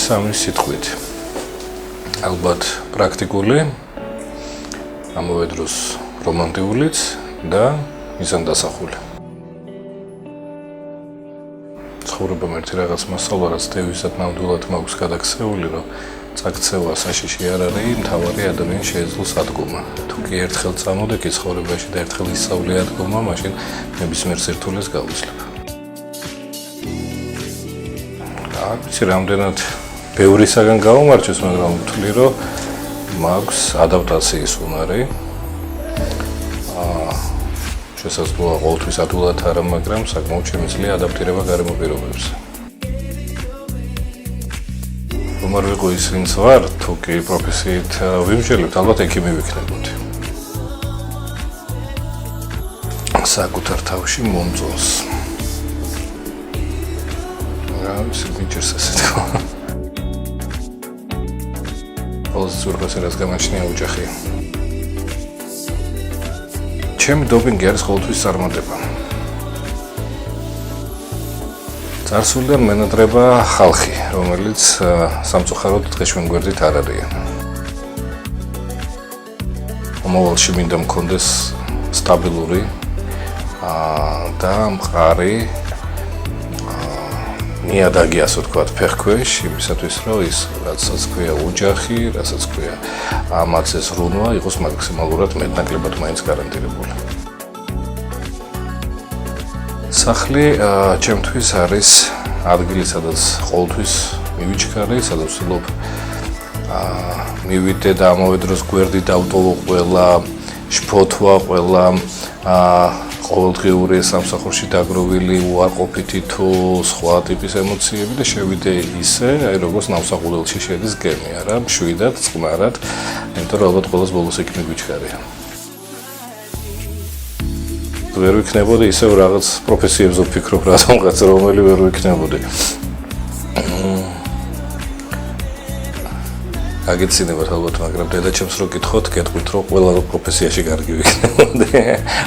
სამი სიტყვით. ალბათ პრაქტიკული, ამავე დროს რომანტიულიც და მიზანდასახული. ცხოვრებამ ერთი რაღაც მასალა, რაც დევისად ნამდვილად მაქვს გადაქცეული, რომ წაქცევა საშიში არ არის, მთავარი ადამიანს შეეძლოს ადგომა. თუ კი ერთხელ წამოდექი ცხოვრებაში და ერთხელ ისწავლე ადგომა, მაშინ ნებისმიერ სირთულეს გავუძლებ. არ ვიცი, რამდენად ბევრისაგან გავუმარჯოს, მაგრამ ვთვლი, რომ მაქვს ადაპტაციის უნარი. შესაძლოა ყოველთვის ადვილად არა, მაგრამ საკმაოდ შემიძლია ადაპტირება გარემო პირობებზე. რომ არ ვიყო ის, ვინც ვარ, თუ კი პროფესიით ვიმსჯელებთ, ალბათ ექიმი ვიქნებოდი. საკუთარ თავში მომწონს. რა ვიცი, მიჭირს ასე თქვა. ყოველთვის ზურგას რას გამაჩნია ოჯახი. ჩემი დოპინგი არის ყოველთვის წარმატება. წარსულიდან მენატრება ხალხი, რომელიც სამწუხაროდ დღეშვენ გვერდით არ არიან. მომავალში მინდა მქონდეს სტაბილური და მყარი ნიადაგი, ასე ვთქვათ, ფეხქვეშ, იმისათვის, რომ ის, რაცაც ქვია ოჯახი, რასაც ქვია მათზე ზრუნვა, იყოს მაქსიმალურად მეტნაკლებად მაინც გარანტირებული. სახლი ჩემთვის არის ადგილი, სადაც ყოველთვის მივიჩქარე, სადაც ვცდილობ მივიდე და ამავე დროს გვერდი დავტოვო ყველა, შფოთვა ყველა ყოველდღიური სამსახურში დაგროვილი უარყოფითი თუ სხვა ტიპის ემოციები და შევიდე ისე, როგორც ნავსახურელში შედის გემი, არა, მშვიდად, წყნარად, იმიტომ რომ ალბათ ყველას ბოლოს იქნებ ვიჩქარია. ვერ ვიქნებოდი ისევ რაღაც პროფესიებზე ვფიქრობ, რადგან რომელი ვერ ვიქნებოდი. აგეცინებათ ალბათ, მაგრამ დედაჩემს რო გითხოთ, გეტყვით, რომ ყველა პროფესიაში კარგი ვიქნებოდი.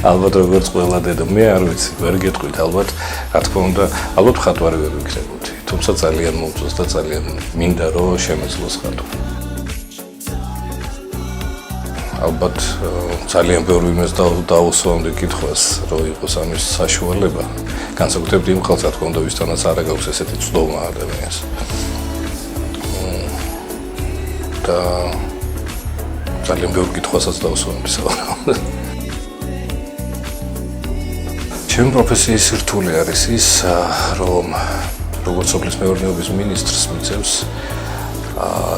ალბათ როგორც ყველა დედა, მე არ ვიცი, ვერ გეტყვით, ალბათ, რა თქმა უნდა, ალბათ ხატვარი ვერ ვიქნებოდი. თუმცა ძალიან მომწონს და ძალიან მინდა რომ შემეძლოს ხატვა. ალბათ ძალიან ბევრი იმას დაუსვამდი კითხვას, რომ იყოს ამის საშუალება. განსაკუთრებით იმ ხალხს, რა თქმა უნდა, ვისთანაც არ აქვს ესეთი ცდომა ადამიანს. და ძალიან ბევრ კითხვასაც დავსვამდი სავარაუდოდ. ჩემი პროფესიის სირთულე არის ის, რომ როგორც სოფლის მეურნეობის მინისტრს მიწევს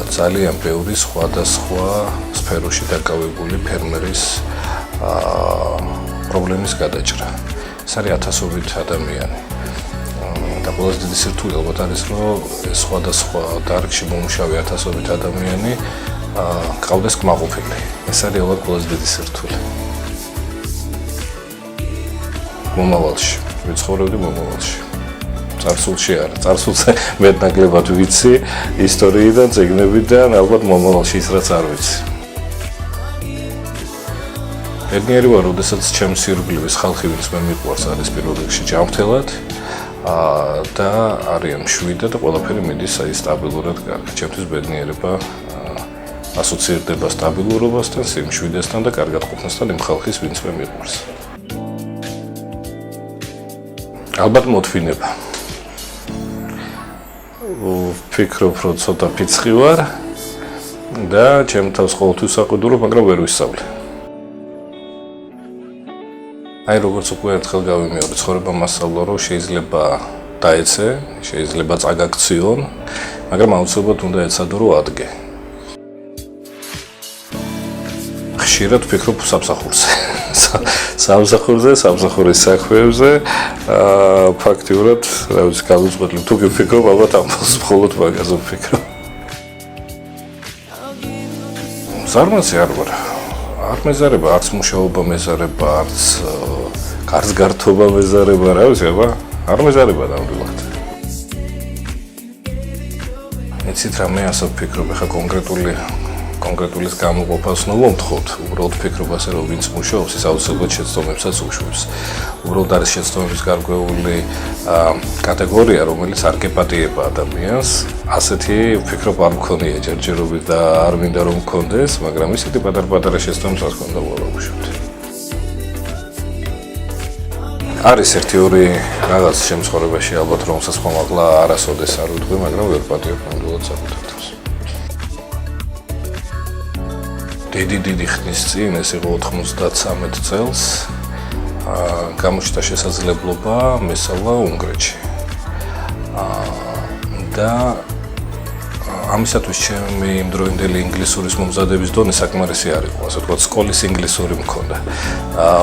ძალიან ბევრი სხვადასხვა სფეროში დაკავებული ფერმერის პრობლემის გადაჭრა. ეს არის ათასობით ადამიანი. და ყველაზე დიდი სირთულე ალბათ არის, რომ სხვადასხვა დარგში მომუშავე ათასობით ადამიანი გყავდეს კმაყოფილი. ეს არის ალბათ ყველაზე დიდი სირთულე. მომავალში, ვიცხოვრებდი მომავალში. წარსულში არა, წარსულზე მეტნაკლებად ვიცი ისტორიიდან, წიგნებიდან, ალბათ მომავალში ის რაც არ ვიცი. ბედნიერი ვარ, როდესაც ჩემს ირგვლივ ხალხი, ვინც მე მიყვარს, არის პირველ რიგში ჯანმრთელად და არიან მშვიდად და ყველაფერი მიდის სტაბილურად კარგად. ჩემთვის ბედნიერება ასოცირდება სტაბილურობასთან, სიმშვიდესთან და კარგად ყოფნასთან იმ ხალხის, ვინც მე მიყვარს. ალბათ მოთვინება. ვფიქრობ, რომ ცოტა ფიცხი ვარ და ჩემ თავს ყოველთვის საყიდულობ, მაგრამ ვერ ვისწავლე. აი როგორც უკვე ერთხელ გავიმეორე, ცხოვრება მასწავლა, რომ შეიძლება დაეცე, შეიძლება წაგაქციონ, მაგრამ აუცილებლად უნდა ეცადო, რომ ადგე. ხშირად ვფიქრობ სამსახურზე. სამსახურის საქმეებზე, ფაქტიურად, რა ვიცი, გავუწყვეტლებ, თუ კი ვფიქრობ, ალბათ ამბავს მხოლოდ მაგაზე ვფიქრობ. ზარმაცი არ ვარ. არ მეზარება, არც მუშაობა მეზარება, არც გარსგართობა მეზარება, რა ვიცი, აბა, არ მეზარება ნამდვილად. იცით რა, მე ასე ვფიქრობ, ეხლა კონკრეტულის გამოყოფას ნომთხოვთ, უბრალოდ ფიქრობასე რომ ვინც მუშაობს, ის აუცილებლად შეცდომებსაც უშვებს. უბრალოდ არის შეცდომების გარკვეული კატეგორია, რომელიც არ გეპატიება ადამიანს. ასეთი ფიქრობ არ მქონია ჯერჯერობით და არ მინდა რომ მქონდეს, მაგრამ ისეთი პატარ-პატარა შეცდომებს რა თქმა უნდა ვუშვებთ. არის ერთი-ორი რაღაც შემთხვევაში ალბათ რომელსაც ხომაღლა არასოდეს არ ვიტყვი, მაგრამ ვერ პატიებ ნამდვილად საკუთარ დროს. დიდი ხნის წინ, ეს იყო 93 წელს, გამოჩნდა შესაძლებლობა მესწავლა უნგრეთში. და ამისათვის ჩემი იმდროინდელი ინგლისურის მომზადების დონე საკმარისი არ იყო, ასე ვთქვათ, სკოლის ინგლისური მქონდა.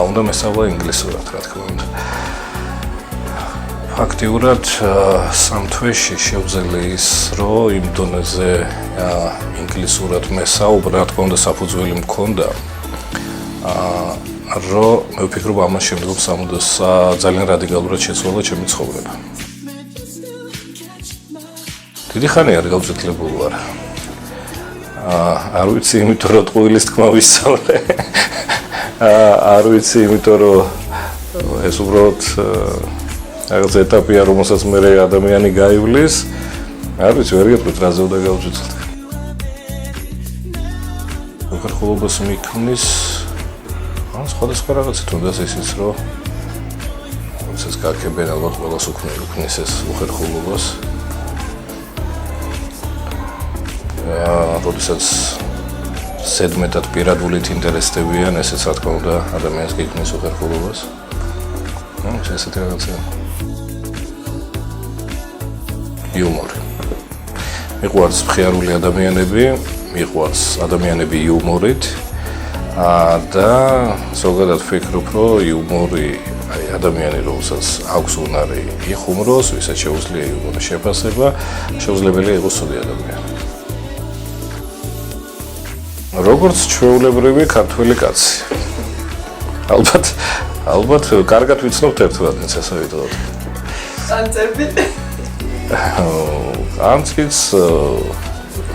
უნდა მესწავლა ინგლისურად, რა თქმა უნდა. ფაქტიურად სამ თვეში შევძელე ის, რომ იმ დონეზე ინგლისურად მესაუბრა, რა თქმა უნდა, საფუძველი მქონდა. რომ მე ვფიქრობ ამას შემდგომ სამუდას ძალიან რადიკალურად შეცვალა ჩემი ცხოვრება. დიდი ხანი არ გავწეთლებული ვარ. არ ვიცი, იმიტომ რომ ტყუილის თქმა ვისწავლე. არ ვიცი, იმიტომ რომ ეს უბრალოდ რაღაც ეტაპია, რომელსაც მე ადამიანი გაივლის. არ ვიცი, ვერ გეტყვით რაზე უნდა გავწეთლოთ. უხერხულობას მიქმნის სხვადასხვა რაღაცით უნდა ისიც, რომ როდესაც გაქებენ ალბათ ყველას უქმნის ეს უხერხულობას. როდესაც ზედმეტად პირადულით ინტერესდებიან, ესეც რა თქმა უნდა ადამიანს გიქმნის უხერხულობას. ესეთი რაღაცა. იუმორი. მიყვარს მხიარული ადამიანები, მიყვარს ადამიანები იუმორით. და ზოგადად ვფიქრობ, რომ იუმორი ადამიანი რომელსაც აქვს უნარი იხუმროს, ვისაც შეუძლია იუმორის შეფასება, შეუძლებელია იყოს ცუდი ადამიანი. როგორც ჩვეულებრივი ქართველი კაცი. ალბათ კარგად ვიცნობთ ერთმანეთს, ასე ვიტყოდ. ანცები. ანციც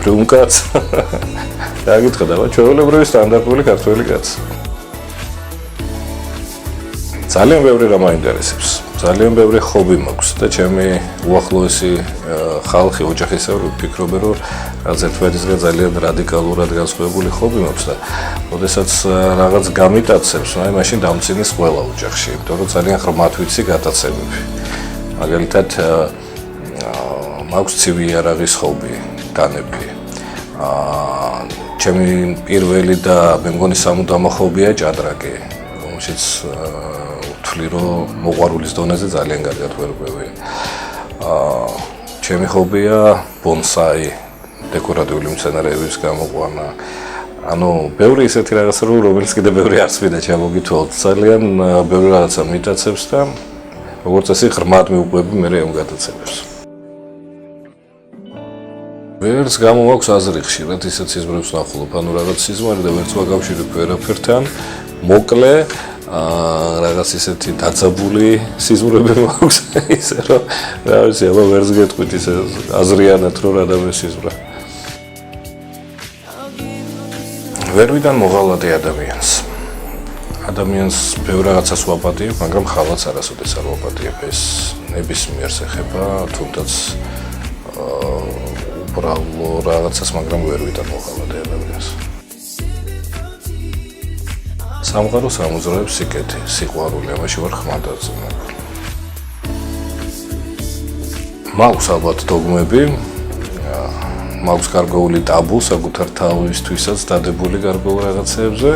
რუნკაც. დაგიტყდა, ჩვეულებრივი სტანდარტული ქართველი კაცი. ძალიან ბევრი რამ მაინტერესებს. ძალიან ბევრი ხობი მაქვს და ჩემი უახლოესი ხალხი, ოჯახისეული ვფიქრობენ, რომ რაღაც ერთმანეთისგან ძალიან რადიკალურად განსხვავებული ხობი მაქვს და როდესაც რაღაც გამიტაცებს, აი მაშინ დამცინის ყველა ოჯახში, იმიტომ რომ ძალიან ღრმად ვიცი გატაცებები. მაგალითად, მაქვს ცივი იარაღის ხობი, განები. ჩემი პირველი და მე მგონი სამუდამო ხობია ჭადრაკი, რომელშიც ვთვლი, რომ მოყვარულის დონეზე ძალიან კარგად ვერკვევი. ჩემი ხობია ბონსაი, დეკორატიული მცენარეების გამოყვანა. ანუ ბევრი ისეთი რაღაცა, რომელიც კიდევ ბევრი არც მინდა ჩამოგითვალოთ. ძალიან ბევრი რაღაცა მიტაცებს და როგორც წესი ღრმად მივყვები მე ამ გატაცებებს. ვერც გამომაქვს აზრი ხშირად ისეთ სიზმრებს ვნახულობ, ანუ რაღაც სიზმარი და ვერც ვაკავშირებ ვერაფერთან, მოკლე რაღაც ისეთი დაძაბული სიზმრები მაქვს, ისე რომ რა ვიცი, აბა ვერც გეტყვით ისე აზრიანად რომ რა დამესიზმრა. ვერ ვიდან მოღალატე ადამიანს ბევრ რაღაცას ვაპატიებ, მაგრამ ხალხს არასოდეს არ ვაპატიებ. ეს ნებისმიერს ეხება, თუნდაც უბრალო რაღაცას, მაგრამ ვერ ვიდან მოღალატე ადამიანს. სამყაროს ამოძრავებს სიკეთე, სიყვარული, ამაში ვარ ხმადაწუნებული. მაქვს ალბათ დოგმები, მაქვს გარკვეული ტაბუ საკუთარ თავისთვისაც დადებული გარკვეულ რაღაცებზე.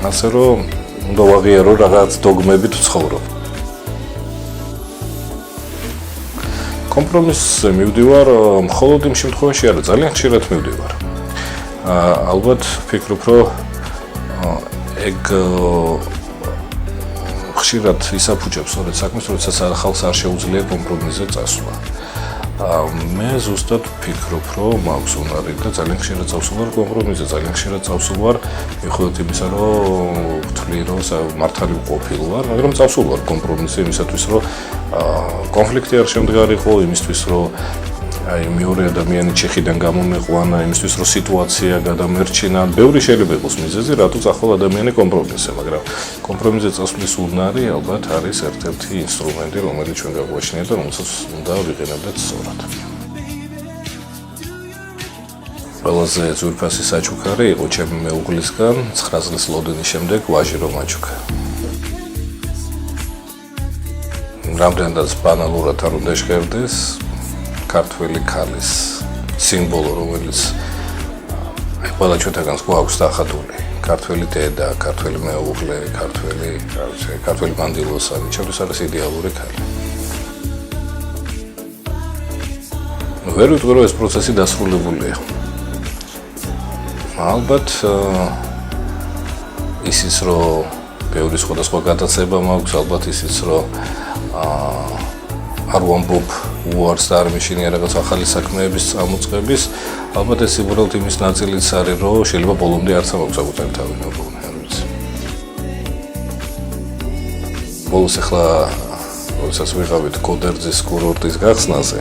ასე რომ უნდა ვაღიარო რაღაც დოგმებით ვცხოვრობ. კომპრომისზე მივდივარ, მხოლოდ იმ შემთხვევაში არა, ძალიან ხშირად მივდივარ. ალბათ ვფიქრობ, რომ ეგ ხშირად ისაფუჭებს სწორედ საქმეს, როდესაც ხალხს არ შეუძლია კომპრომისზე წასვლა. მე ზუსტად ვფიქრობ, რომ მაქვს უნარი და ძალიან ხშირად წავსულვარ კომპრომისზე, ძალიან ხშირად წავსულვარ მიუხედავად იმისა, რომ ვთვლი, რომ მართალი ვყოფილ ვარ, მაგრამ წავსულვარ კომპრომისზე იმისათვის, რომ კონფლიქტი არ შემდგარიყო, იმისთვის, რომ აი მეორე ადამიანი ჩეხიდან გამომეყვანა იმისთვის რომ სიტუაცია გადამერჩინა. ბევრი შეიძლება იყოს მიზეზი, რატო ახალ ადამიანი კომპრომისზე, მაგრამ კომპრომისზე წასვლის უნარი ალბათ არის ერთ-ერთი ინსტრუმენტი, რომელიც ჩვენ გაგვაჩნია და რომელსაც უნდა ვიყენებდეთ სწორად. ყველაზე ძვირფასი საჩუქარი იყო ჩემი მეუღლისგან 9 წლის ლოდინის შემდეგ ვაჟი რომ აჩუქა. რამდენადაც ბანალურად არ უნდა შეერდეს ქართველი ქალის სიმბოლო, რომელიც ყველა ჩვენთაგანს გვაქვს დახატული. ქართველი დედა, ქართველი მეუღლე, ქართველი მანდილოსანი, ჩემთვის არის იდეალური ქალი. ვერ ვიტყვი რომ ეს პროცესი დასრულებულია. ალბათ ისიც რომ ბევრი სხვადასხვა გადაცემა მაქვს, ალბათ ისიც რომ არ ვამბობ უარს და არ მეშინია რაღაც ახალი საქმეების წამოწყების, ალბათ ეს უბრალოდ იმის ნაწილიც არის, რომ შეიძლება ბოლომდე არც მაქვს საკუთარი თავი ნაპოვნი, არ ვიცი. ბოლოს ახლა როდესაც ვიღავით კოდერძის კურორტის გახსნაზე,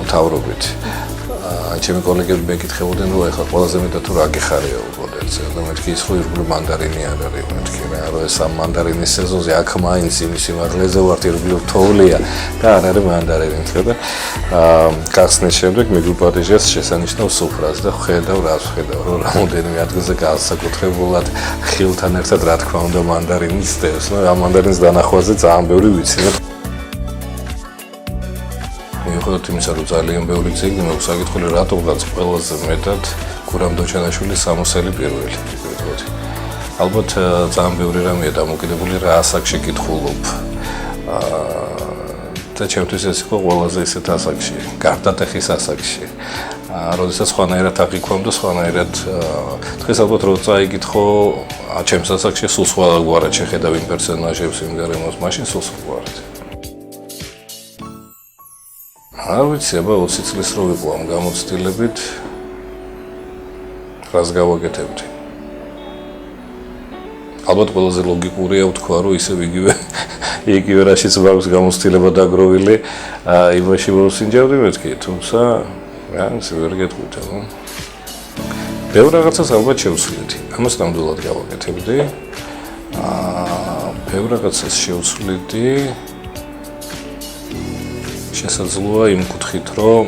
მთავრობით ჩემი კოლეგები მეკითხებოდნენ, რომ ახლა ყველაზე მეტად თუ რა გეხარია კოდერძზე და მეთქი ის რომ ირგვლივ მანდარინი არ არის, მეთქი რა, რომ ეს ამ მანდარინის სეზონზე აქ მაინც იმის სიმაღლეზე ვართ, ირგვლივ თოვლია და არ არის მანდარინი, და გახსნის შემდეგ მეგრუპატიჟეს შესანიშნავ სუფრას და ხედავ რომ რამოდენიმე ადგილზე განსაკუთრებულად ხილთან ერთად რა თქმა უნდა მანდარინის დევს, და ამ მანდარინის დანახვაზე ძალიან ბევრი ვიცი. მიუხედავად იმისა, რომ ძალიან ბევრი ძეგლი მაქვს საკითხული, რატომღაც ყველაზე მეტად გურამ დოჩანაშვილის სამოსელი პირველი. ალბათ ძალიან ბევრი რამეა დამოკიდებული რა ასაკში კითხულობ. და ჩემთვის ეს იყო ყველაზე ისეთ ასაკში, გარდატეხის ასაკში. როდესაც სხვანაირად აღიქვამ და სხვანაირად დღეს ალბათ რო წაიკითხო, ჩემს ასაკში სულ სხვაგვარად შეხედავ იმ პერსონაჟებს, იმ გარემოს, მაშინ სულ სხვაგვარად. არ ვიცი, აბა 20 წლის რო ვიყო ამ გამოცდილებით, რას გავაკეთებდი. ალბათ ყველაზე ლოგიკურია ვთქვა, რომ ისევ იგივე რაშიც მაქვს გამოცდილება დაგროვილი, იმაში მოვსინჯავდი მეთქი, თუმცა რანც ვერ გეტყვით, ხო? ბევრ რაღაცას ალბათ შევცვლიდი. ამას ნამდვილად გავაკეთებდი. ბევრ რაღაცას შევცვლიდი. შესაძლოა იმ კუთხით, რომ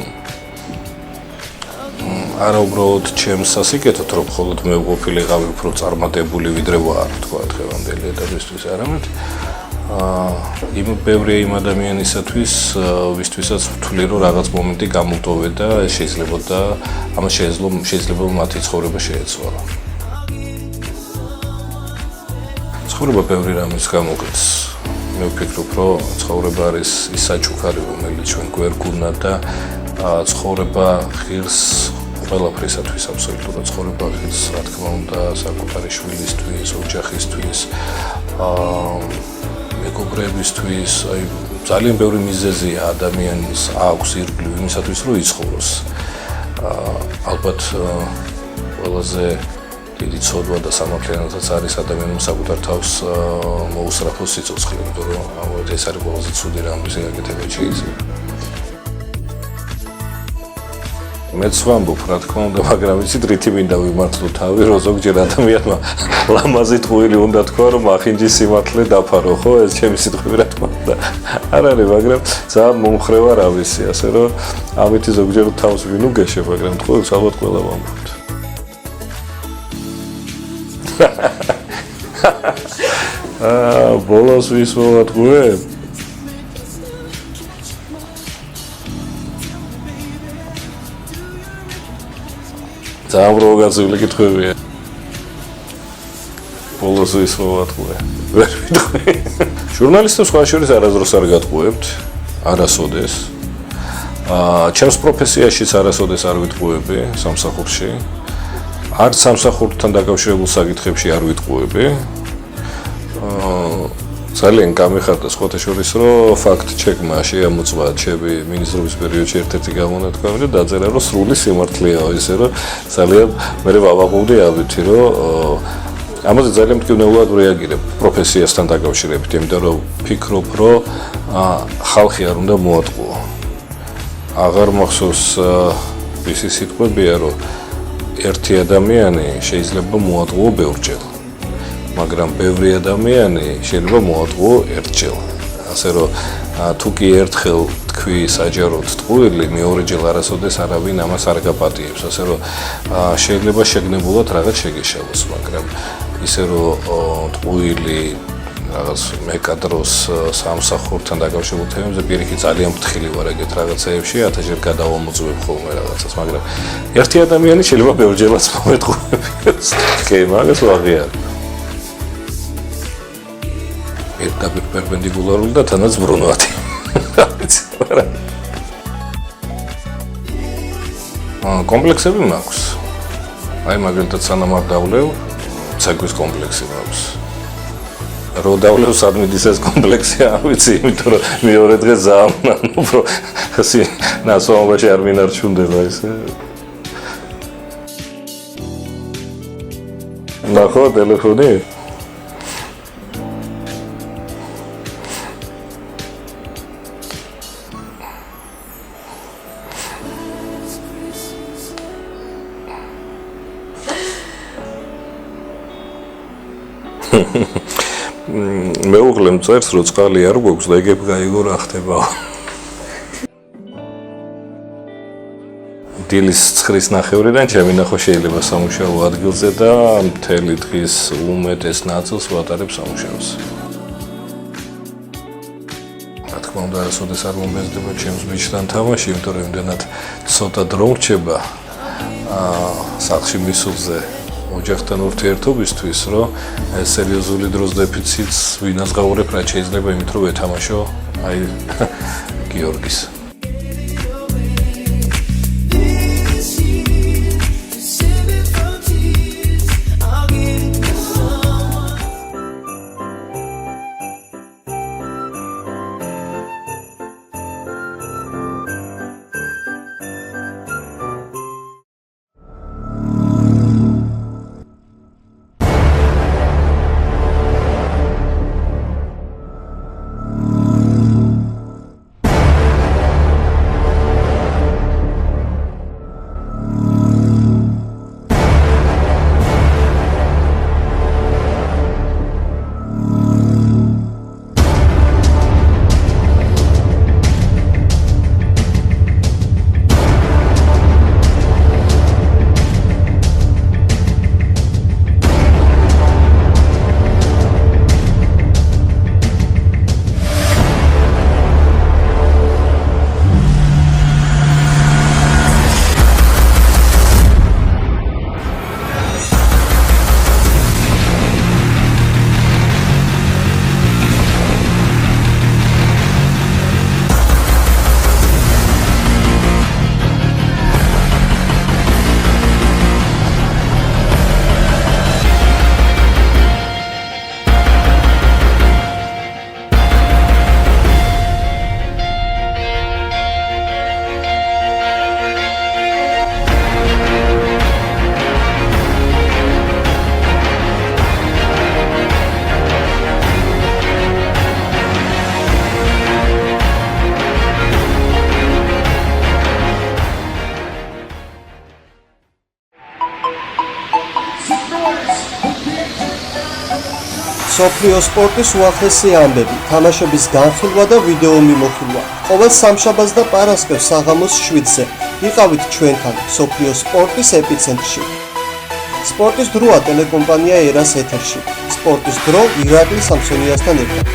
არა უბრალოდ ჩემს სასიკეთოდ, რომ მხოლოდ მე ვყოფილიყავი უფრო წარმატებული ვიდრე ვარ, თქვა დღევანდელი ეტაპისთვის, არამედ იმ ბევრი იმ ადამიანისათვის, ვისთვისაც ვთვლი, რომ რაღაც მომენტი გამუტოვე და შეიძლება ამას შეიძლება მათი ცხოვრება შეეცვალა. ცხოვრება ბევრი რამის გამოგვიц. მე ვფიქრობ, რომ ცხოვრება არის ის საჩუქარი, რომელიც ჩვენ გვერგუნა და ცხოვრება ღირს ყველაფრისათვის, აბსოლუტურად ცხოვრება ღირს, რა თქმა უნდა, საკუთარი შვილისთვის, ოჯახისთვის, მეგობრებისთვის, აი ძალიან ბევრი მიზეზია ადამიანს აქვს ირგვლივ იმისათვის, რომ იცხოვროს. ალბათ ყველაზე დიდი ცოდვა და სამართლიანობაც არის ადამიანმა საკუთარ თავს მოუსწრაფოს სიცოცხლე, იმიტომ რომ ეს არის ყველაზე ცუდი რამ, ისი გაკეთება შეიძლება. მეც ვამბობ, რა თქმა უნდა, მაგრამ იცით რითი მინდა ვიმართლო თავი, რომ ზოგჯერ ადამიანმა ლამაზი ტყუილი უნდა თქვა, რომ ახინჯის სიმართლე დაფარო, ხო? ეს ჩემი სიტყვები რა თქმა უნდა არ არის, მაგრამ ძალიან მომხრევა რავისი, ასე რომ ამითი ზოგჯერ თავს ვინ უგეშე, მაგრამ ტყუილს ალბათ ყველა ვამბობთ. ბოლოს ვის მოვატყუებ? ძალიან პროვოკაციული კითხვებია. ბოლოს ვის მოვატყუებ? ვერ ვიტყვი. ჟურნალისტებს სხვა შორის არასდროს არ გატყუებთ, არასოდეს. ჩემს პროფესიაშიც არასოდეს არ ვიტყუები სამსახურში. არც სამსახურთან დაკავშირებულ საკითხებში არ ვიტყუები. ძალიან გამიხარდა სხვათა შორის, რომ ფაქტ-ჩეკმა შეამოწმა ჩემი მინისტრობის პერიოდში ერთ-ერთი გამონათქვამი და დაწერა, რომ სრული სიმართლეა, ისე რომ ძალიან მე ვავაყობდი ამითი, რომ ამაზე ძალიან მტკივნეულად რეაგირებ პროფესიასთან დაკავშირებით, იმიტომ რომ ვფიქრობ, რომ ხალხი არ უნდა მოატყუო. აღარ მახსოვს ისი სიტყვებია, რომ ერთი ადამიანი შეიძლება მოატყუო ბევრჯერ, მაგრამ ბევრი ადამიანი შეიძლება მოატყუო ერთჯერ. ასე რომ თუ კი ერთხელ თქვი საჯაროდ ტყუილი, მეორეჯერ არასოდეს არავინ ამას არ გაპატიებს, ასე რომ შეიძლება შეგნებულად რაღაც შეგეშალოს, მაგრამ ისე რომ ტყუილი რაღაც მეკადროს სამსახურთან დაკავშირებულ თემებზე პირიქით ძალიან ფრთხილი ვარ ეგეთ რაღაცეებში, 1000-ჯერ გადავამოწმებ ხოლმე რაღაცას, მაგრამ ერთი ადამიანი შეიძლება ბევრჯერაც მომეტყუებიოს. კი, მაგას ვაღიარ. და პერპენდიკულარული და თანაც ბრუნვადი. კომპლექსები მაქვს. აი მაგალითად სანამ არ დავლევ, ცეკვის კომპლექსი მაქვს. რო დავლევ სად მიდის ეს კომპლექსი, არ ვიცი, იმიტომ რომ მეორე დღე ზაამან, უფრო ასე ნასვამობაში არ მინარჩუნდება ესე. ნახო ტელეფონი? მეუღლე მწერს, რომ წყალი არ გვაქვს და ეგებ გაიგო რა ხდება. დილის 9-ის ნახევრიდან ჩემი ნახვა შეიძლება სამუშაო ადგილზე და მთელი დღის უმეტეს ნაწილს ვატარებ სამუშაოს. რა თქმა უნდა, არასოდეს არ მომეზდება ჩემს ბიჭთან თამაში, იმიტომ რომ იმდენად ცოტა დრო რჩება სახლში მისულზე. ოჯახთან ურთიერთობისთვის, რომ ეს სერიოზული დროს დეფიციტს ვინაზღაურებ, რაც შეიძლება იმით, რომ ვეთამაშო აი გიორგის. სოფლიო სპორტის უახლესი ამბები, თამაშების განხილვა და ვიდეო მიმოხილვა. ყოველ სამშაბათს და პარასკევს საღამოს 7-ზე იყავით ჩვენთან სოფლიო სპორტის ეპიცენტრში. სპორტის დროა ტელეკომპანია ერას ეთერში. სპორტის დრო ირაკლი სამსონიასთან ერთად.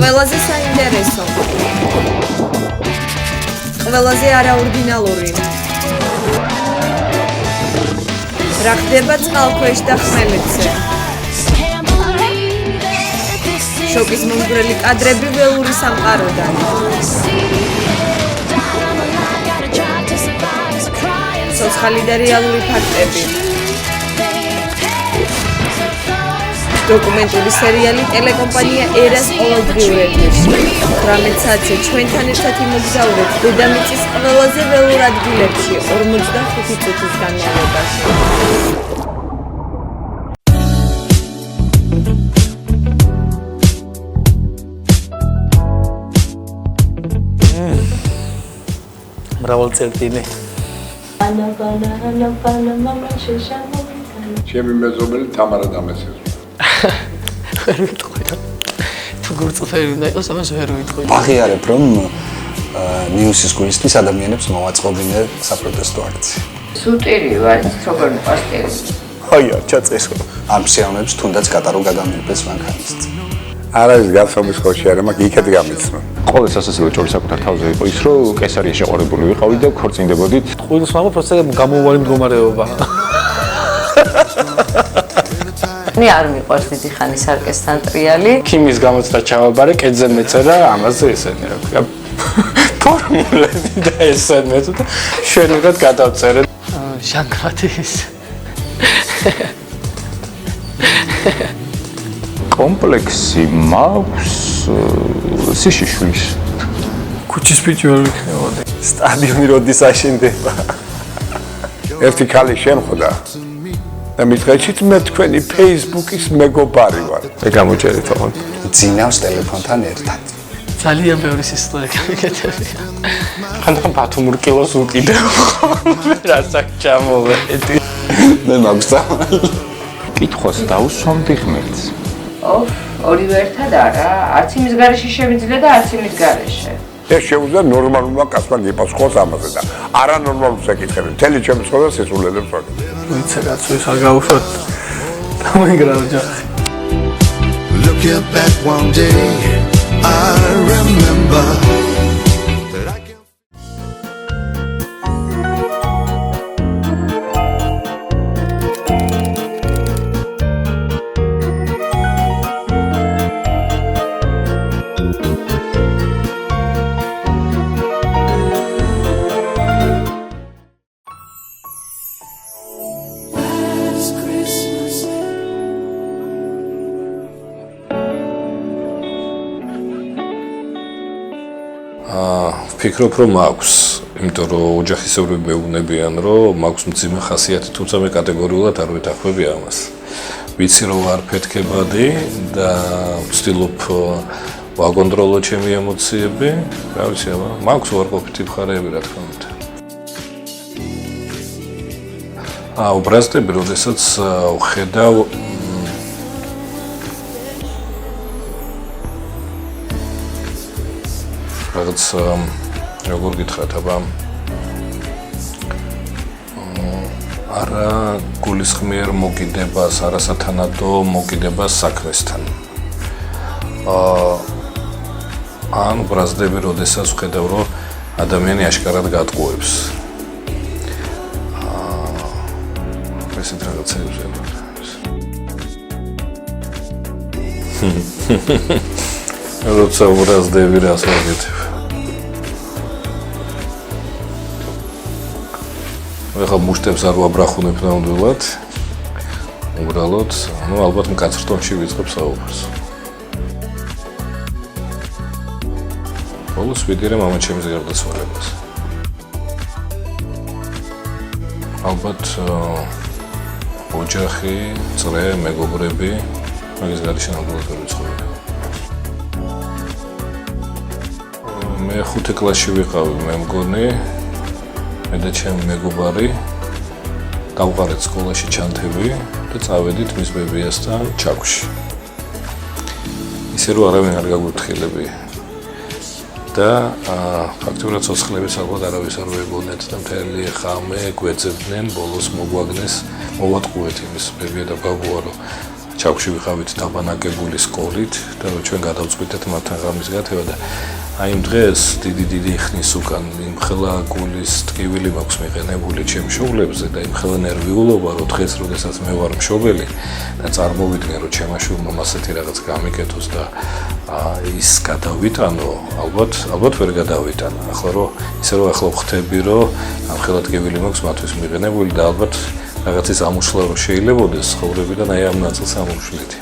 ყველაზე საინტერესო. ყველაზე არაორდინალური. რა ხდება წყალქვეშ და ხმელეთზე. შოკის მომგვრელი კადრები ველური სამყაროდან. ცოცხალი და რეალური ფაქტები. დოკუმენტური სერიალი ტელეკომპანია ერას ყოველდღიურ ეთერში. 18 საათზე ჩვენთან ერთად იმოგზაურებთ დედამიწის ყველაზე ველურ ადგილებში 45 წუთის განმავლობაში. მრავალწერტილი. ჩემი მეზობელი თამარა დამესეძო. ვერ ვიტყვი რა. თუ გურწფერი უნდა იყოს, ამას ვერ ვიტყვი. აღიარებ რომ ნიუსის გულისთვის ადამიანებს მოვაწყობინე საპროტესტო აქცია. სუტირი ვარ, როგორ პასტერი. აია, ჩაწესო. ამ სიამოვნებს თუნდაც კატარო გადამიღდეს მანქანისტი. არ არის გასხობის ხოშიარე, მაგრამ იქეთ გამიცნო. ყოველ სასაცილო ჭორი საკუთარ თავზე იყო ის, რომ კესარიაში შეყარებული ვიყავით და ქორწინდებოდით. ყვილს მამა პროცესზე გამოუვალი მდგომარეობა. მე არ მიყვარს დიდი ხანი სარკესთან ტრიალი. ქიმის გამოცდა ჩავაბარე, კედზე მეწერა, ამაზე ესენი რა ქვია. ფორმულები და ესენი და შენურად გადავწერე. ჟანგრათის. კომპლექსი მაქვს სიშიშვილის. ქუჩის ბიჭი ვერ ვიქნებოდი. სტადიონი როდის აშენდება? ერთი ქალი შემხვდა და მითხრა მე თქვენი Facebook-ის მეგობარი ვარ. გამოჭერით ოღონდ. ძინავს ტელეფონთან ერთად. ძალიან ბევრი სისხლი გამიკეთებია. ხანდახან ბათუმურ კილოს უკიდებ. რასაც ჩამოვედი. მე მაგსტავალი. კითხვას დავუსვამდი ღმერთს. ორივე ერთად არა, არც იმის გარეშე შევიძლია და არც იმის გარეშე. ეს შეუძლია ნორმალურმა კაცმა გიპასუხოს ამაზე და არანორმალურს ეკითხები. მთელი ჩემი ცხოვრება სისულელებს ვაკეთებ. ვიცი კაცო, ის არ გავუშვათ. დამიგრა ოჯახი. Looking back one day, I remember that I can. ვფიქრობ რომ მაქვს, იმიტომ რომ ოჯახისებრები მეუბნებიან რომ მაქვს მძიმე ხასიათი, თუმცა მე კატეგორიულად არ ვეთანხმები ამას. ვიცი რომ ვარ ფეთქებადი და ვცდილობ ვაკონტროლო ჩემი ემოციები, რა ვიცი, მაქვს უარყოფითი მხარეები რა თქმა უნდა. უბრალოდ, როდესაც ვხედავ რაღაც როგორ გითხრათ, აბა არა გულისხმიერ მოკიდებას, არასათანადო მოკიდებას საქმესთან. ან უბრალოდ, როდესაც ვხედავ, რომ ადამიანი აშკარად გატყუებს. ესეთ რაღაცებს როცა უბრალოდ რას ვაკეთებ. ეხლა მუშტებს არ ვაბრახუნებ ნამდვილად. უბრალოდ, ალბათ მკაცრ ტონში ვიწყებ საუბარს. ბოლოს ვიდირე მამა ჩემს გარდაცვალებას. ალბათ ოჯახი, წრე, მეგობრები, მაგის გარეშე ნამდვილად ვერ ვიცხოვრობ. მე 5 კლასში ვიყავი, მე მგონი, მე და ჩემი მეგობარი გავყარეთ სკოლაში ჩანთები და წავედით მის ბებიასთან ჩაქვში. ისე რომ არავინ არ გაგვიფრთხილები და ფაქტობრივად ცოცხლების ალბათ არავის არ ვეგონეთ და მთელი ხამე გვეძებდნენ, ბოლოს მოგვაგნეს, მოვატყუეთ იმის ბებია და ბაბუა, რომ ჩაქვში ვიყავით დაბანაკებული სკოლით და ჩვენ გადავწყვიტეთ მათთან ღამის გათევა და აი იმ დღეს დიდი ხნის უკან იმხელა გულის ტკივილი მაქვს მიყენებული ჩემ შობლებზე და იმხელა ნერვიულობა რომ დღეს როდესაც მე ვარ მშობელი და წარმოვიდგენ რომ ჩემმა შვილმა ასეთი რაღაც გამიკეთოს და ის გადავიტანო ალბათ ვერ გადავიტანო ახლა რომ ისე რომ ახლა ვხვდები რომ ამხელა ტკივილი მაქვს მათთვის მიყენებული და ალბათ რაღაცის ამუშლა რომ შეიძლებოდეს ცხოვრებიდან აი ამ ნაწილს ამუშლეთი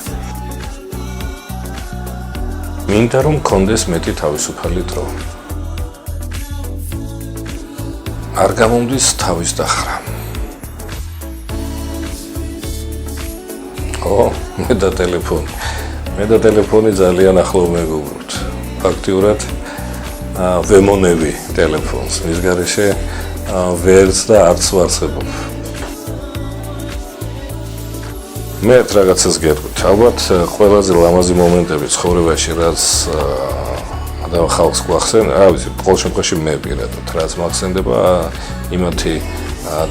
მინდა რომ მქონდეს მეტი თავისუფალი დრო. არ გამომდის თავის დახრა. მე და ტელეფონი ძალიან ახლო მეგობრობთ. ფაქტიურად ვემონები ტელეფონს. მის გარეშე ვერც და არც ვარსებობ. მე რაღაცას გეტყვით. ალბათ ყველაზე ლამაზი მომენტები ცხოვრებაში რაც ხალხს გვახსენდება, რა ვიცი, ყოველ შემთხვევაში მე პირადად რაც მახსენდება იმათი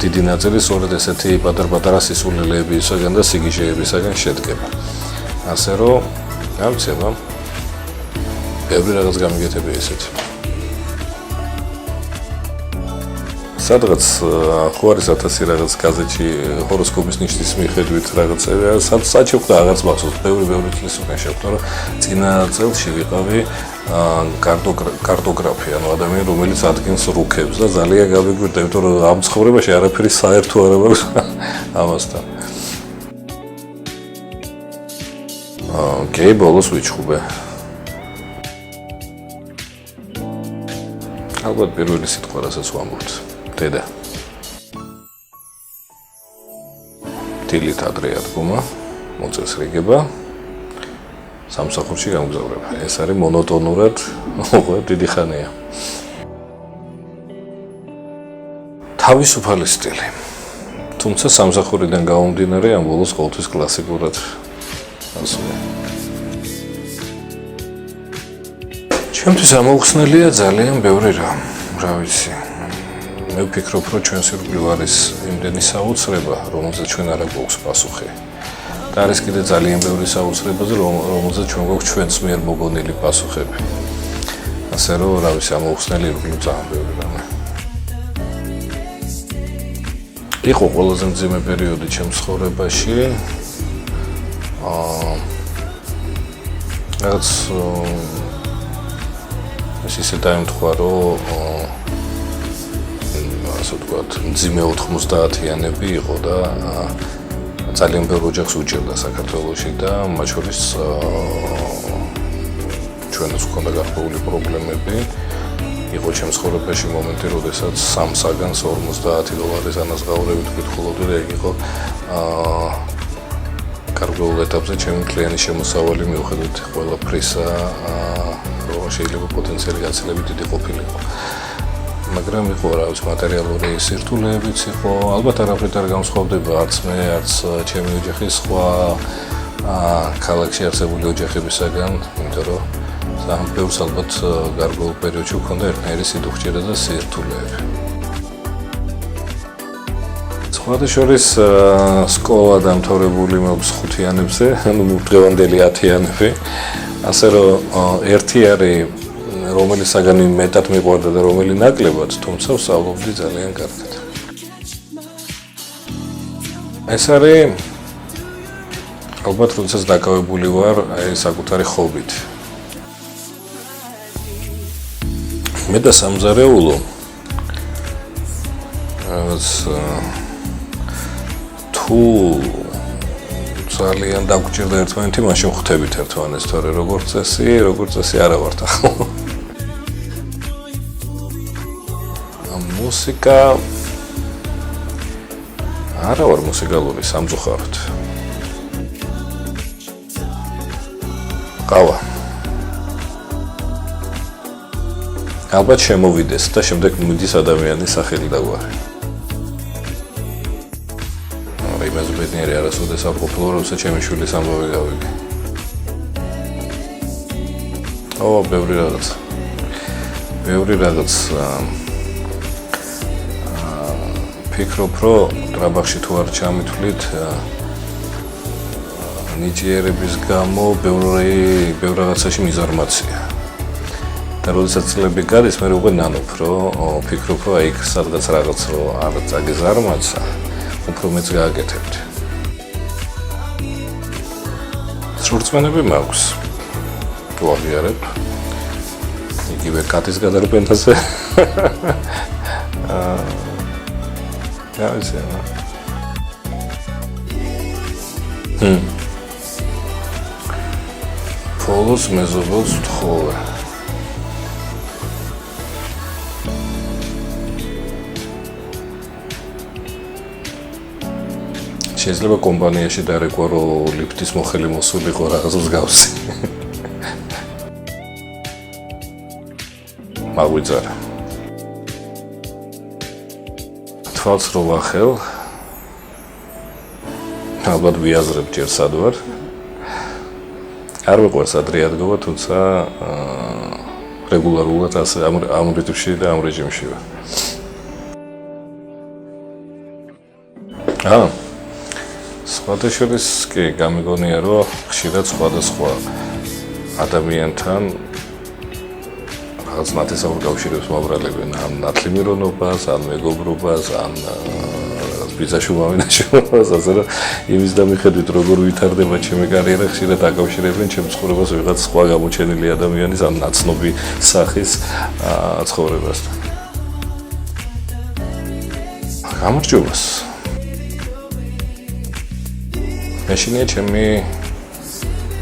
დიდი ნაწილი სწორედ ესეთი პატარ-პატარა სისულელეებისაგან და სიგიჟეებისაგან შედგება. ასე რომ, რა ვიცი, ბევრი რაღაც გამიგეთებია ესეთი. სადღაც ხო არის 1000 რაღაც გაზეთში ჰოროსკოპის ნიშნის მიხედვით რაღაცები, საჩუქრა აღარც მახსოვს, ბევრი წლის უკან შევხვდა, რომ წინა წელში ვიყავი კარტოგრაფი, ანუ ადამიანი, რომელიც ადგენს რუქებს და ძალიან გავიგვირდა, იმიტომ რომ ამ ცხოვრებაში არაფერი საერთო არ აქვს ამასთან. ოკეი, ბოლოს ვიჩხუბე. ალბათ პირველი სიტყვა, რასაც ვამბობთ. დედა. დილით ადრე ადგომა, მოწესრიგება, სამსახურში გამგზავრება. ეს არის მონოტონურად, დიდი ხანია. თავისუფალი სტილი. თუმცა სამსახურიდან გამომდინარე ამ ბოლოს ყოველთვის კლასიკურად ასწავლე. ჩემთვის ამოუხსნელია ძალიან ბევრი რამ, რა ვიცი. მე ვფიქრობ, რომ ჩვენს ირგვლივ არის იმდენი საოცრება, რომელზეც ჩვენ არ გვაქვს პასუხი. და არის კიდე ძალიან ბევრი საოცრებაზე, რომელზეც ჩვენ გვაქვს ჩვენს მიერ მოგონილი პასუხები. ასე რომ, რა ვიცი, ამოუხსნელი ირგვლივ ძალიან ბევრი რამე. იყო ყველაზე მძიმე პერიოდი ჩემს ცხოვრებაში. რაც ისე დაემთხვა, რომ ასე ვთქვათ, მძიმე 90-იანები იყო და ძალიან ბევრ ოჯახს უჭირდა საქართველოში და მათ შორის ჩვენს ჰქონდა გარკვეული პრობლემები. იყო ჩემს ცხოვრებაში მომენტი, როდესაც 3 საგანს $50 ანაზღაურებით ვკითხულობდი და ეგ იყო გარკვეულ ეტაპზე ჩემი კლიანის შემოსავალი მიუხედავად ყველაფრისა, რომ შეიძლება პოტენციალი გაცილებით დიდი ყოფილიყო. მაგრამ იყო რა ვიცი მატერიალური სირთულეებიც იყო, ალბათ არაფრით არ განსხვავდება არც მე, არც ჩემი ოჯახი სხვა ქალაქში არსებული ოჯახებისაგან, იმიტომ რომ ძალიან ბევრს ალბათ გარკვეულ პერიოდში ჰქონდა ერთნაირი სიდუხჭირა და სირთულეები. სხვადასხვა სკოლა დამთავრებული მაქვს 5-იანებზე, ანუ დღევანდელი 10-იანები, ასე რომ ერთი არის რომელი საგანი მეტად მიყვარდა და რომელი ნაკლებად, თუმცა ვსწავლობდი ძალიან კარგად. ეს არის ალბათ როდესაც დაკავებული ვარ აი საკუთარი ხობით. მე და სამზარეულო თუ ძალიან დაგვჭირდა ერთმანეთი, მაშინ ხვდებით ერთმანეთს, თორე როგორც წესი არა ვართ ახლა. მუსიკა არა ვარ მუსიკალური სამწუხაროდ. ყავა. ალბათ შემოვიდეს და შემდეგ მიდის ადამიანის სახელი და გვარი. იმაზე ბედნიერი არასოდეს არ ყოფილა, როცა ჩემი შვილის ამბავი გავიგე. ბევრი რაღაც ფიქრობ, რომ ტრაბახში თუ არ ჩამithვლით ნიჭიერების გამო ბევრ რაღაცაში მიზარმაცია. და როდესაც წლები გადის, მე უკვე ნანობ, რომ ფიქრობ, რომ აი იქ სადღაც რაღაც რო არ წაგეზარმაცა, უფრო მეც გააკეთებდი. სურწმენები მაქვს. ვაღიარებ. იგივე კატის გადარბენაზე. გავიცე. ფოლოს მეზობელს ვთხოვე. შეიძლება კომპანიაში დარეკვა, რომ ლიფტის მოხელი მოსულიყო რაღაც მსგავსი. მაგვიძარა. თვალს რო ვახელ, ალბათ ვიაზრებ ჯერ სად ვარ. არ მიყვარს ადრე ადგომა, თუმცა რეგულარულად ასე ამ რიტმში და ამ რეჟიმში ვარ. სხვადასხვა კი გამიგონია, რომ ხშირად სხვადასხვა ადამიანთან რაღაც ნათესაურ კავშირებს მავრალებენ, ან ნათლიმირონობას, ან მეგობრობას, ან ბიზაშუმავინაშობას, ასე რომ იმის და მიხედვით როგორ ვითარდება ჩემი კარიერა, ხშირად აკავშირებენ ჩემ ცხოვრებას ვიღაც სხვა გამოჩენილი ადამიანის ან ნაცნობი სახის ცხოვრებასთან. გამარჯვებას. მეშინია ჩემი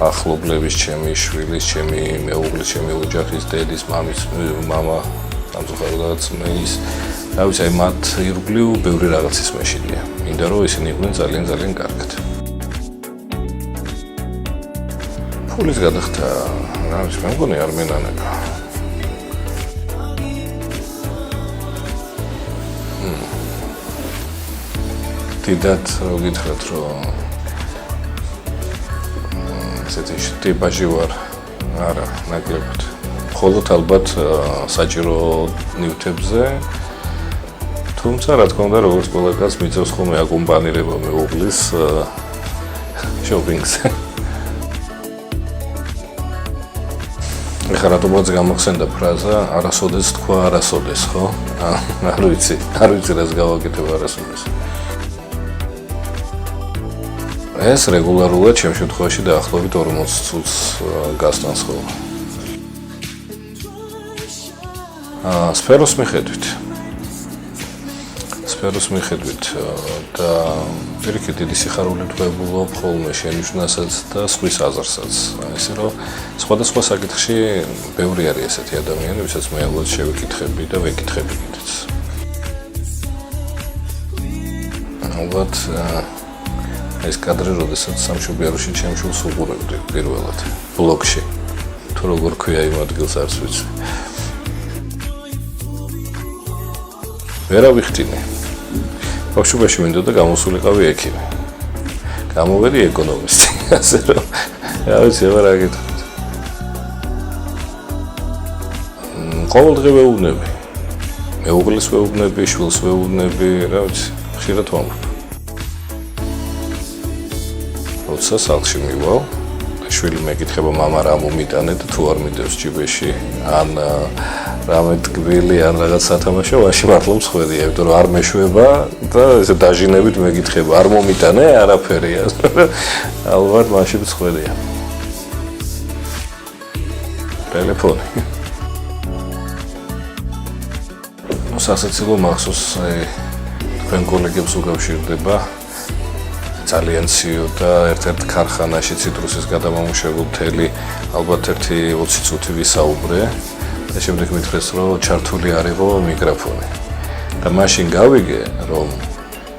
ახლობლების, ჩემი შვილის, ჩემი მეუღლის, ჩემი ოჯახის, დედის, მამის, მამა, სამწუხაროდ მეის, რა ვიცი, აი მათ ირგვლივ ბევრი რაღაცის მეშინია. მინდა რომ ისინი იყვნენ ძალიან კარგად. ფულის გადახდა, რა ვიცი, მე მგონი არ მენანება. დიდად გითხრათ, რომ ესეთი ტიპაჟი ვარ, არა, ნაკლებად. მხოლოდ ალბათ საჭირო ნივთებზე. თუმცა რა თქმა უნდა, როგორც ყველა კაცს მიწევს ხოლმე აკომპანირება მეუღლის შოპინგზე. ეხლა რატომაც გამახსენდა ფრაზა, არასოდეს თქვა არასოდეს, ხო? არ ვიცი რას გავაკეთებ არასოდეს. ეს რეგულარულად ჩემ შემთხვევაში დაახლოებით 40 წუთს გასტანს ხოლმე. სფეროს მიხედვით და პირიქით დიდი სიხარულით ვებულობ ხოლმე შენიშვნასაც და სხვის აზრსაც. ესე რომ სხვადასხვა საკითხში ბევრი არის ესეთი ადამიანი, ვისაც მე ალბათ შევიკითხები და ვეკითხები კიდეც. ალბათ ეს კადრი, როდესაც სამშობიაროში ჩემ შულს უყურებდი პირველად ბლოგში. თუ როგორ ქვია იმ ადგილს არც ვიცი. ვერა ვიხტინე. ბავშვობაში მინდოდა გამოსულიყავი ექიმი. გამოვედი ეკონომისტი, ასე რომ რა ვიცი, რა გითხრათ. ყოველდღე ვეუბნები. მეუღლის ვეუბნები, შვილს ვეუბნები, რა ვიცი, ხშირად ვამბობ. როცა სახლში მივალ, შვილი მეკითხება, მამა რა მომიტანე და თუ არ მიდევს ჯიბეში, ან რამე ტკბილი, ან რაღაც სათამაშო, ვაში მართლა მსხვერია, იმიტომ რომ არ მეშვება და ესე დაჟინებით მეკითხება, არ მომიტანე, არაფერია. ალბათ მაშინ მსხვერია. ტელეფონი. ნუ სასაცილო მახსოვს, თქვენ კოლეგებს უკავშირდება ძალიან ციო და ერთ-ერთ ქარხანაში ციტრუსის გადამამუშავებელ მთელი ალბათ 1-20 წუთი ვისაუბრე და შემდეგ მითხრეს, რომ ჩართული არ იყო მიკროფონი. და მაშინ გავიგე, რომ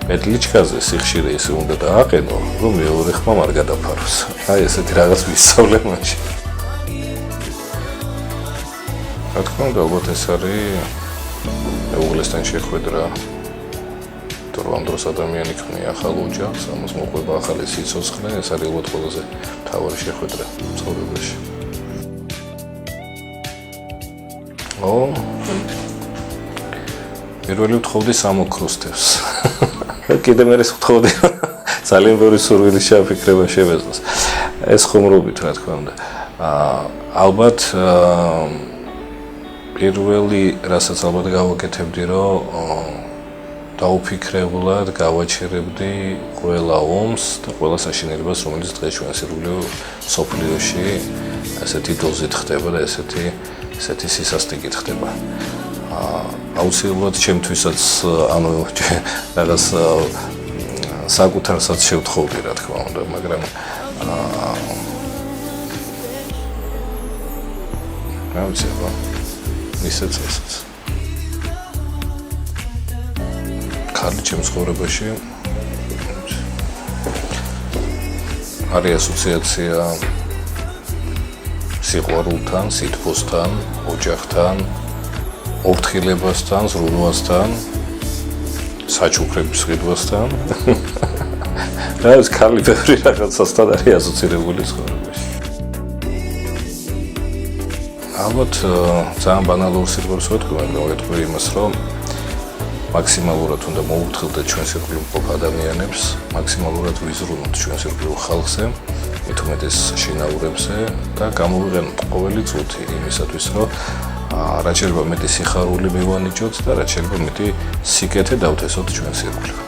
მეტლიჩკაზე სიხშირე ისე უნდა დააყენო, რომ მეორე ხმა არ გადაფაროს. აი ესეთი რაღაც ვისწავლე მაშინ. რა თქმა უნდა, ალბათ ეს არის მეუღლესთან შეხვედრა. ამ დროს ადამიანი ქმნია ახალ ოჯახს, ამას მოყვება ახალი სიცოცხლე, ეს არის ალბათ ყველაზე მთავარი შეხვედრა ცხოვრებაში. პირველი ვთხოვდი სამოქროსთებს. კიდე მე ეს ვთხოვდი, ძალიან ბევრი სურვილი შეაფიქრება შევეძლოს. ეს ხუმრობით, რა თქმა უნდა. ალბათ პირველი, რასაც ალბათ გავაკეთებდი, რომ დაუფიქრებულად გავაჩერებდი ყველა ომს და ყველა საშინელებას, რომელიც დღეს ჩვენ სირგულივ სოფლიოში ესეთი დოზით ხდება და ესეთი სისასტიკით ხდება. აუცილებლად ჩემთვისაც ანუ რაღაც საკუთარსაც შევთხოვდი, რა თქმა უნდა, მაგრამ რა ვიცი, ისეც ქალი ჩემს ცხოვრებაში არის ასოციაცია სიყვარულთან, სითბოსთან, ოჯახთან, ორთხილებასთან, ზრუნვასთან, საჩუქრების ყიდვასთან. რა ის ქალი ბევრი რაღაცასთან არის ასოცირებული ცხოვრებაში. ალბათ ძალიან ბანალურ სიტყვებს ვეთქვი, მაგრამ ვეთქვი იმას, რომ მაქსიმალურად უნდა მოუთხილდეთ ჩვენ სირგულივ მყოფ ადამიანებს, მაქსიმალურად ვიზრუნოთ ჩვენ სირგულივ ხალხზე, მით უმეტეს შინაურებზე და გამოვიყენოთ ყოველი წუთი იმისათვის, რომ რაც შეიძლება მეტი სიხარული მივანიჭოთ და რაც შეიძლება მეტი სიკეთე დავთესოთ ჩვენ სირგულივ.